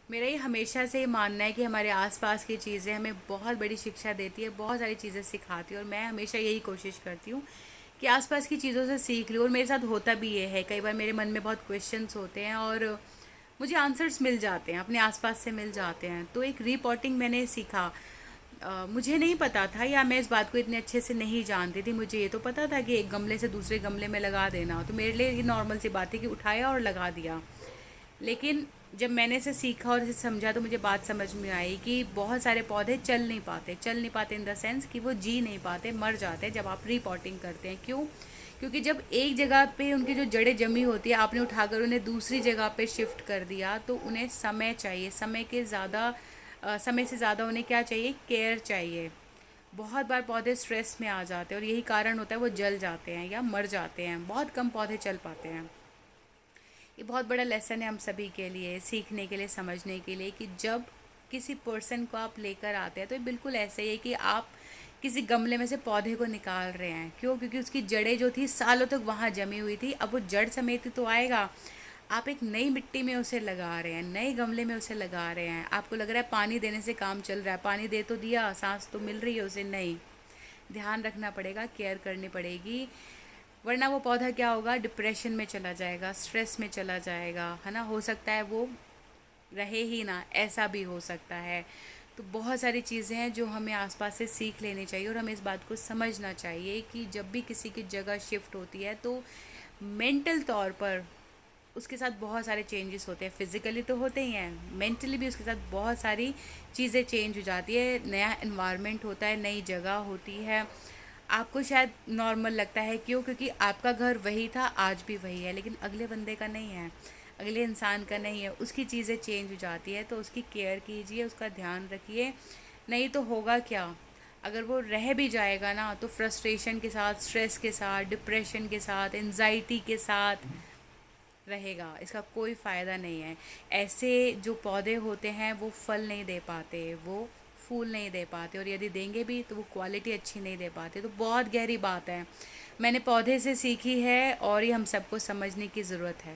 मेरा ये हमेशा से ये मानना है कि हमारे आसपास की चीज़ें हमें बहुत बड़ी शिक्षा देती है, बहुत सारी चीज़ें सिखाती है, और मैं हमेशा यही कोशिश करती हूँ कि आसपास की चीज़ों से सीख लूँ। और मेरे साथ होता भी ये है, कई बार मेरे मन में बहुत क्वेश्चंस होते हैं और मुझे आंसर्स मिल जाते हैं, अपने आसपास से मिल जाते हैं। तो एक रिपोर्टिंग मैंने सीखा। मुझे नहीं पता था, या मैं इस बात को इतने अच्छे से नहीं जानती थी। मुझे ये तो पता था कि एक गमले से दूसरे गमले में लगा देना, तो मेरे लिए ये नॉर्मल सी बात थी कि उठाया और लगा दिया। लेकिन जब मैंने इसे सीखा और इसे समझा तो मुझे बात समझ में आई कि बहुत सारे पौधे चल नहीं पाते इन द सेंस कि वो जी नहीं पाते, मर जाते हैं जब आप रीपॉटिंग करते हैं। क्यों? क्योंकि जब एक जगह पे उनकी जो जड़ें जमी होती है, आपने उठाकर उन्हें दूसरी जगह पे शिफ्ट कर दिया, तो उन्हें समय चाहिए। समय से ज़्यादा उन्हें क्या चाहिए? केयर चाहिए। बहुत बार पौधे स्ट्रेस में आ जाते हैं और यही कारण होता है वो जल जाते हैं या मर जाते हैं। बहुत कम पौधे चल पाते हैं। ये बहुत बड़ा लेसन है हम सभी के लिए, सीखने के लिए, समझने के लिए, कि जब किसी पर्सन को आप लेकर आते हैं तो ये बिल्कुल ऐसे ही है कि आप किसी गमले में से पौधे को निकाल रहे हैं। क्यों? क्योंकि उसकी जड़ें जो थी सालों तक वहाँ जमी हुई थी, अब वो जड़ समेत ही तो आएगा। आप एक नई मिट्टी में उसे लगा रहे हैं, नए गमले में उसे लगा रहे हैं। आपको लग रहा है पानी देने से काम चल रहा है, पानी दे तो दिया, सांस तो मिल रही है उसे, नहीं। ध्यान रखना पड़ेगा, केयर करनी पड़ेगी, वरना वो पौधा क्या होगा? डिप्रेशन में चला जाएगा, स्ट्रेस में चला जाएगा, है ना। हो सकता है वो रहे ही ना, ऐसा भी हो सकता है। तो बहुत सारी चीज़ें हैं जो हमें आसपास से सीख लेनी चाहिए, और हमें इस बात को समझना चाहिए कि जब भी किसी की जगह शिफ्ट होती है तो मेंटल तौर पर उसके साथ बहुत सारे चेंजेस होते हैं। फिज़िकली तो होते ही हैं, मेंटली भी उसके साथ बहुत सारी चीज़ें चेंज हो जाती है। नया एनवायरनमेंट होता है, नई जगह होती है। आपको शायद नॉर्मल लगता है, क्यों? क्योंकि आपका घर वही था, आज भी वही है, लेकिन अगले बंदे का नहीं है, अगले इंसान का नहीं है। उसकी चीज़ें चेंज हो जाती है, तो उसकी केयर कीजिए, उसका ध्यान रखिए। नहीं तो होगा क्या? अगर वो रह भी जाएगा ना, तो फ्रस्ट्रेशन के साथ, स्ट्रेस के साथ, डिप्रेशन के साथ, एनजाइटी के साथ रहेगा। इसका कोई फ़ायदा नहीं है। ऐसे जो पौधे होते हैं वो फल नहीं दे पाते, वो फूल नहीं दे पाते, और यदि देंगे भी तो वो क्वालिटी अच्छी नहीं दे पाते। तो बहुत गहरी बात है, मैंने पौधे से सीखी है और ये हम सबको समझने की ज़रूरत है।